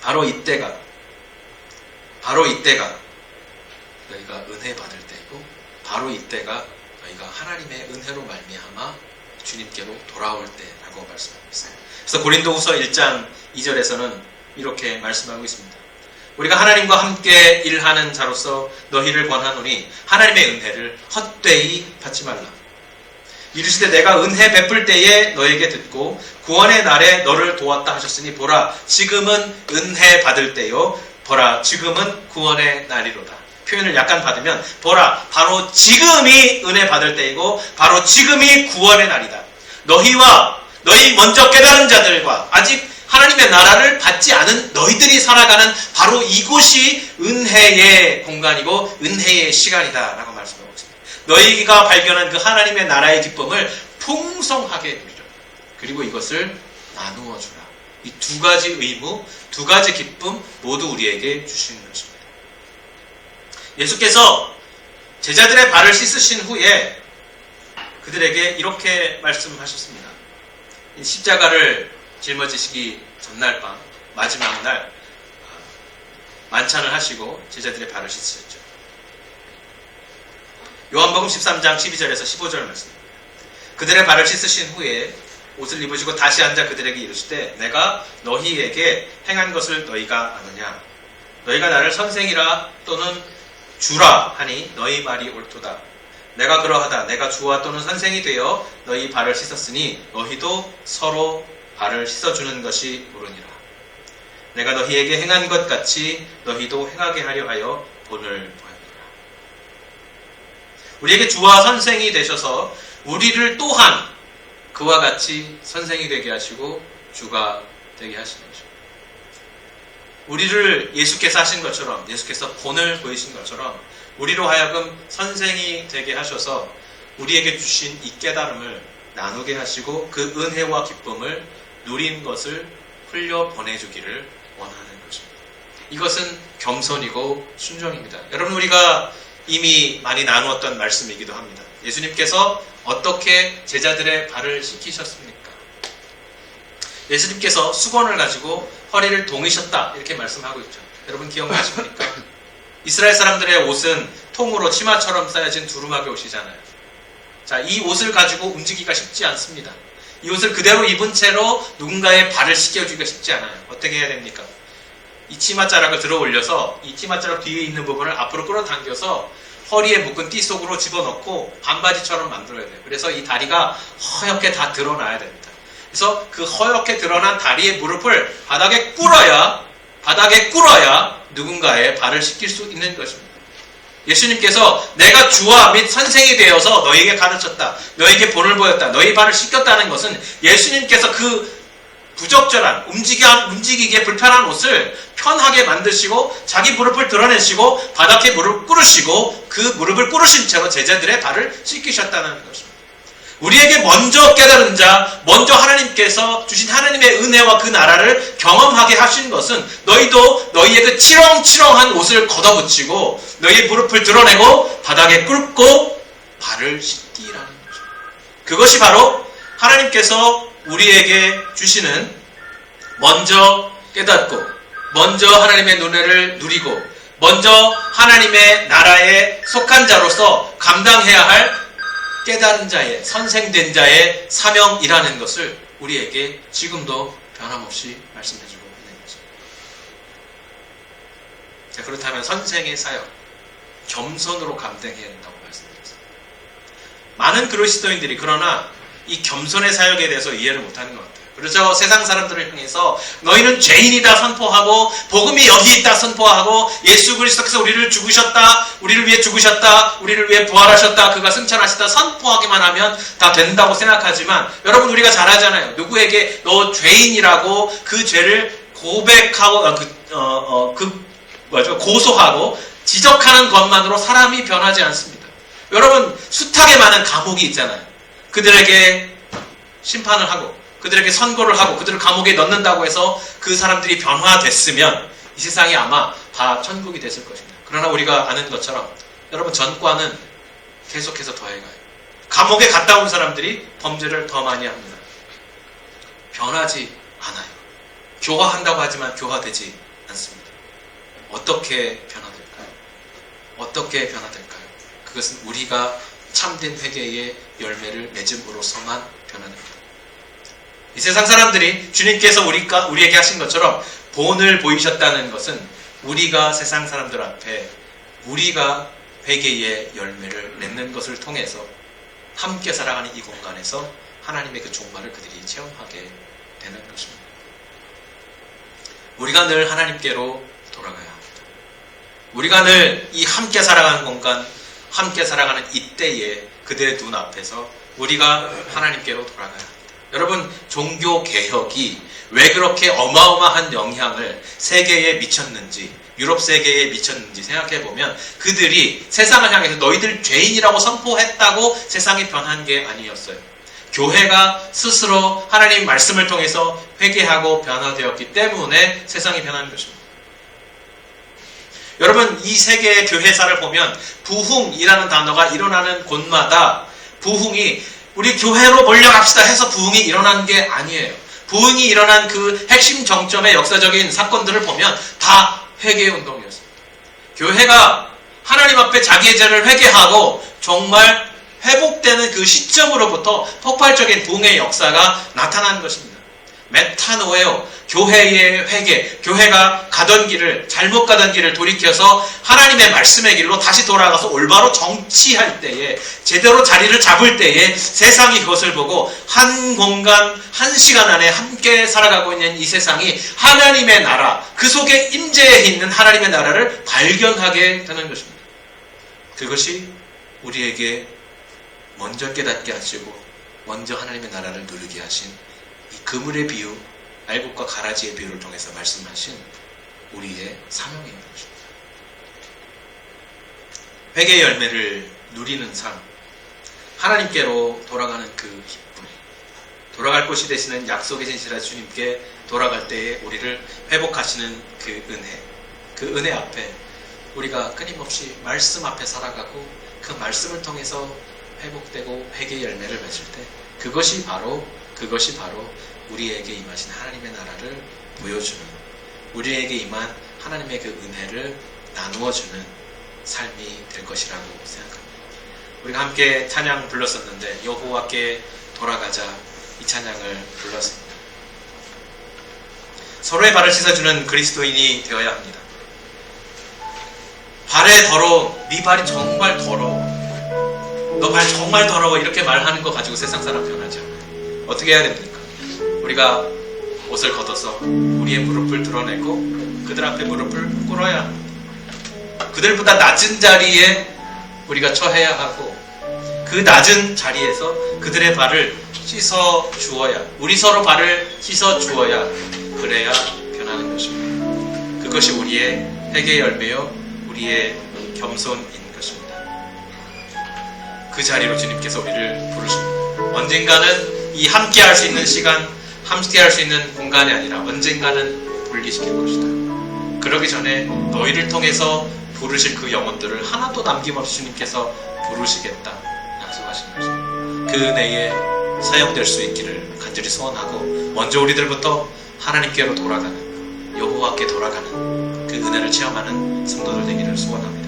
바로 이때가 너희가 은혜 받을 때이고, 바로 이때가 너희가 하나님의 은혜로 말미암아 주님께로 돌아올 때라고 말씀하고 있어요. 그래서 고린도후서 1장 2절에서는 이렇게 말씀하고 있습니다. 우리가 하나님과 함께 일하는 자로서 너희를 권하노니 하나님의 은혜를 헛되이 받지 말라. 이르시되 내가 은혜 베풀 때에 너에게 듣고 구원의 날에 너를 도왔다 하셨으니 보라 지금은 은혜 받을 때요 보라 지금은 구원의 날이로다. 표현을 약간 받으면 보라 바로 지금이 은혜 받을 때이고 바로 지금이 구원의 날이다. 너희 먼저 깨달은 자들과 아직 하나님의 나라를 받지 않은 너희들이 살아가는 바로 이곳이 은혜의 공간이고 은혜의 시간이다 라고 말씀하고 있습니다. 너희가 발견한 그 하나님의 나라의 기쁨을 풍성하게 누리라. 그리고 이것을 나누어 주라. 이 두 가지 의무, 두 가지 기쁨 모두 우리에게 주시는 것입니다. 예수께서 제자들의 발을 씻으신 후에 그들에게 이렇게 말씀하셨습니다. 이 십자가를 짊어지시기 전날 밤, 마지막 날 만찬을 하시고 제자들의 발을 씻으셨죠. 요한복음 13장 12절에서 15절 말씀입니다. 그들의 발을 씻으신 후에 옷을 입으시고 다시 앉아 그들에게 이르시되 내가 너희에게 행한 것을 너희가 아느냐. 너희가 나를 선생이라 또는 주라 하니 너희 말이 옳도다. 내가 그러하다. 내가 주와 또는 선생이 되어 너희 발을 씻었으니 너희도 서로 발을 씻어주는 것이 옳으니라. 내가 너희에게 행한 것 같이 너희도 행하게 하려 하여 본을 보았노라. 우리에게 주와 선생이 되셔서 우리를 또한 그와 같이 선생이 되게 하시고 주가 되게 하시는 것입니다. 우리를 예수께서 하신 것처럼, 예수께서 본을 보이신 것처럼 우리로 하여금 선생이 되게 하셔서 우리에게 주신 이 깨달음을 나누게 하시고 그 은혜와 기쁨을 누린 것을 흘려 보내주기를 원하는 것입니다. 이것은 겸손이고 순종입니다. 여러분, 우리가 이미 많이 나누었던 말씀이기도 합니다. 예수님께서 어떻게 제자들의 발을 씻기셨습니까? 예수님께서 수건을 가지고 허리를 동이셨다 이렇게 말씀하고 있죠. 여러분 기억나십니까? 이스라엘 사람들의 옷은 통으로 치마처럼 쌓여진 두루마기 옷이잖아요. 자, 이 옷을 가지고 움직이기가 쉽지 않습니다. 이 옷을 그대로 입은 채로 누군가의 발을 씻겨주기가 쉽지 않아요. 어떻게 해야 됩니까? 이 치맛자락을 들어 올려서 이 치맛자락 뒤에 있는 부분을 앞으로 끌어당겨서 허리에 묶은 띠 속으로 집어넣고 반바지처럼 만들어야 돼요. 그래서 이 다리가 허옇게 다 드러나야 됩니다. 그래서 그 허옇게 드러난 다리의 무릎을 바닥에 꿇어야 누군가의 발을 씻길 수 있는 것입니다. 예수님께서 내가 주와 및 선생이 되어서 너희에게 가르쳤다. 너희에게 본을 보였다. 너희 발을 씻겼다는 것은 예수님께서 그 부적절한 움직이기에 불편한 옷을 편하게 만드시고 자기 무릎을 드러내시고 바닥에 무릎 꿇으시고 그 무릎을 꿇으신 채로 제자들의 발을 씻기셨다는 것입니다. 우리에게 먼저 깨달은 자, 먼저 하나님께서 주신 하나님의 은혜와 그 나라를 경험하게 하신 것은 너희도 너희의 그 치렁치렁한 옷을 걷어붙이고 너희의 무릎을 드러내고 바닥에 꿇고 발을 씻기라는 거죠. 그것이 바로 하나님께서 우리에게 주시는 먼저 깨닫고 먼저 하나님의 은혜를 누리고 먼저 하나님의 나라에 속한 자로서 감당해야 할 깨달은 자의, 선생된 자의 사명이라는 것을 우리에게 지금도 변함없이 말씀해주고 있는 거죠. 자, 그렇다면 선생의 사역, 겸손으로 감당해야 된다고 말씀드렸습니다. 많은 그리스도인들이 그러나 이 겸손의 사역에 대해서 이해를 못하는 것 같아요. 그래서 세상 사람들을 향해서 너희는 죄인이다 선포하고 복음이 여기 있다 선포하고 예수 그리스도께서 우리를 죽으셨다, 우리를 위해 죽으셨다, 우리를 위해 부활하셨다, 그가 승천하셨다 선포하기만 하면 다 된다고 생각하지만 여러분 우리가 잘 알잖아요. 누구에게 너 죄인이라고 그 죄를 고백하고 고소하고 지적하는 것만으로 사람이 변하지 않습니다. 여러분 숱하게 많은 감옥이 있잖아요. 그들에게 심판을 하고 그들에게 선고를 하고 그들을 감옥에 넣는다고 해서 그 사람들이 변화됐으면 이 세상이 아마 다 천국이 됐을 것입니다. 그러나 우리가 아는 것처럼 여러분 전과는 계속해서 더해가요. 감옥에 갔다 온 사람들이 범죄를 더 많이 합니다. 변하지 않아요. 교화한다고 하지만 교화되지 않습니다. 어떻게 변화될까요? 어떻게 변화될까요? 그것은 우리가 참된 회개의 열매를 맺음으로써만 변화됩니다. 이 세상 사람들이 주님께서 우리에게 하신 것처럼 본을 보이셨다는 것은 우리가 세상 사람들 앞에 우리가 회개의 열매를 맺는 것을 통해서 함께 살아가는 이 공간에서 하나님의 그 종말을 그들이 체험하게 되는 것입니다. 우리가 늘 하나님께로 돌아가야 합니다. 우리가 늘 이 함께 살아가는 공간, 함께 살아가는 이때에 그들의 눈앞에서 우리가 하나님께로 돌아가야 합니다. 여러분 종교 개혁이 왜 그렇게 어마어마한 영향을 세계에 미쳤는지 유럽 세계에 미쳤는지 생각해보면 그들이 세상을 향해서 너희들 죄인이라고 선포했다고 세상이 변한 게 아니었어요. 교회가 스스로 하나님 말씀을 통해서 회개하고 변화되었기 때문에 세상이 변한 것입니다. 여러분 이 세계의 교회사를 보면 부흥이라는 단어가 일어나는 곳마다 부흥이 우리 교회로 몰려갑시다 해서 부흥이 일어난 게 아니에요. 부흥이 일어난 그 핵심 정점의 역사적인 사건들을 보면 다 회개의 운동이었습니다. 교회가 하나님 앞에 자기의 죄를 회개하고 정말 회복되는 그 시점으로부터 폭발적인 부흥의 역사가 나타난 것입니다. 메타노에요. 교회의 회개, 교회가 가던 길을 잘못 가던 길을 돌이켜서 하나님의 말씀의 길로 다시 돌아가서 올바로 정치할 때에 제대로 자리를 잡을 때에 세상이 그것을 보고 한 공간, 한 시간 안에 함께 살아가고 있는 이 세상이 하나님의 나라, 그 속에 임재해 있는 하나님의 나라를 발견하게 되는 것입니다. 그것이 우리에게 먼저 깨닫게 하시고 먼저 하나님의 나라를 누리게 하신 이 그물의 비유, 알곡과 가라지의 비유를 통해서 말씀하신 우리의 사명인 것입니다. 회개의 열매를 누리는 삶, 하나님께로 돌아가는 그 기쁨, 돌아갈 곳이 되시는 약속의 진실한 주님께 돌아갈 때에 우리를 회복하시는 그 은혜 앞에 우리가 끊임없이 말씀 앞에 살아가고 그 말씀을 통해서 회복되고 회개의 열매를 맺을 때 그것이 바로 우리에게 임하신 하나님의 나라를 보여주는, 우리에게 임한 하나님의 그 은혜를 나누어주는 삶이 될 것이라고 생각합니다. 우리가 함께 찬양 불렀었는데 여호와께 돌아가자, 이 찬양을 불렀습니다. 서로의 발을 씻어주는 그리스도인이 되어야 합니다. 발에 더러움, 네 발이 정말 더러워, 너 발 정말 더러워, 이렇게 말하는 거 가지고 세상 사람 변하지 않아요. 어떻게 해야 됩니까? 우리가 옷을 걷어서 우리의 무릎을 드러내고 그들 앞에 무릎을 꿇어야 합니다. 그들보다 낮은 자리에 우리가 처해야 하고 그 낮은 자리에서 그들의 발을 씻어 주어야, 우리 서로 발을 씻어 주어야 그래야 변하는 것입니다. 그것이 우리의 회개의 열매요, 우리의 겸손인 것입니다. 그 자리로 주님께서 우리를 부르십니다. 언젠가는 이 함께 할 수 있는 시간, 함께 할 수 있는 공간이 아니라 언젠가는 분리시킬 것이다. 그러기 전에 너희를 통해서 부르실 그 영혼들을 하나도 남김없이 주님께서 부르시겠다 약속하신 것입니다. 그 은혜에 사용될 수 있기를 간절히 소원하고, 먼저 우리들부터 하나님께로 돌아가는, 여호와께 돌아가는 그 은혜를 체험하는 성도들 되기를 소원합니다.